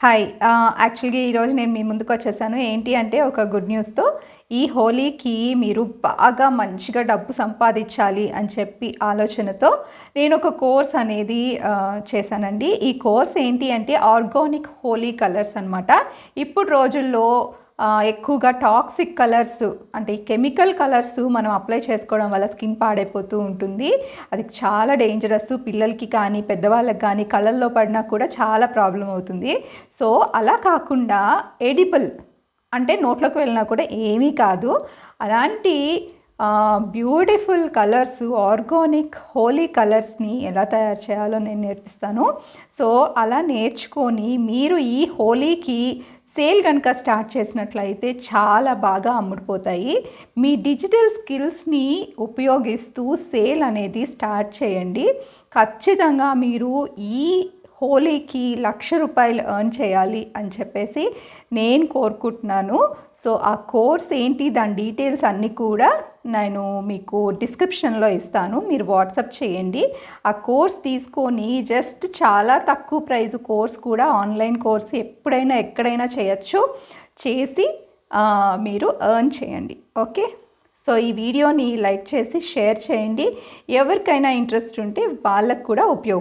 Hi. యాక్చువల్‌గా ఈరోజు నేను మీ ముందుకొచ్చేసాను. ఏంటి అంటే ఒక గుడ్ న్యూస్‌తో. ఈ హోలీకి మీరు బాగా మంచిగా డబ్బు సంపాదించాలి అని చెప్పి ఆలోచనతో నేనొక కోర్స్ అనేది చేశానండి. ఈ కోర్స్ ఏంటి అంటే ఆర్గానిక్ హోలీ కలర్స్ అనమాట. ఇప్పుడు రోజుల్లో ఎక్కువగా టాక్సిక్ కలర్స్ అంటే కెమికల్ కలర్స్ మనం అప్లై చేసుకోవడం వల్ల స్కిన్ పాడైపోతూ ఉంటుంది. అది చాలా డేంజరస్. పిల్లలకి కానీ, పెద్దవాళ్ళకి కానీ కళ్ళల్లో పడినా కూడా చాలా ప్రాబ్లమ్ అవుతుంది. సో, అలా కాకుండా ఎడిబుల్ అంటే నోట్లోకి వెళ్ళినా కూడా ఏమీ కాదు. అలాంటి బ్యూటిఫుల్ కలర్స్ ఆర్గానిక్ హోలీ కలర్స్‌ని ఎలా తయారు చేయాలో నేను నేర్పిస్తాను. సో, అలా నేర్చుకొని మీరు ఈ హోలీకి సేల్ గనుక స్టార్ట్ చేసినట్లయితే చాలా బాగా అమ్ముడుపోతాయి. మీ డిజిటల్ స్కిల్స్‌ని ఉపయోగిస్తూ సేల్ అనేది స్టార్ట్ చేయండి. ఖచ్చితంగా మీరు ఈ హోలీకి ₹1,00,000 ఎర్న్ చేయాలి అని చెప్పేసి నేను కోరుకుంటున్నాను. సో, ఆ కోర్స్ ఏంటి, దాని డీటెయిల్స్ అన్నీ కూడా నేను మీకు డిస్క్రిప్షన్‌లో ఇస్తాను. మీరు వాట్సాప్ చేయండి. ఆ కోర్స్ తీసుకొని జస్ట్ చాలా తక్కువ ప్రైస్ కోర్స్ కూడా ఆన్లైన్ కోర్స్ ఎప్పుడైనా ఎక్కడైనా చేయొచ్చు. చేసి మీరు ఎర్న్ చేయండి. ఓకే. సో, ఈ వీడియోని లైక్ చేసి షేర్ చేయండి. ఎవరికైనా ఇంట్రెస్ట్ ఉంటే వాళ్ళకు కూడా ఉపయోగం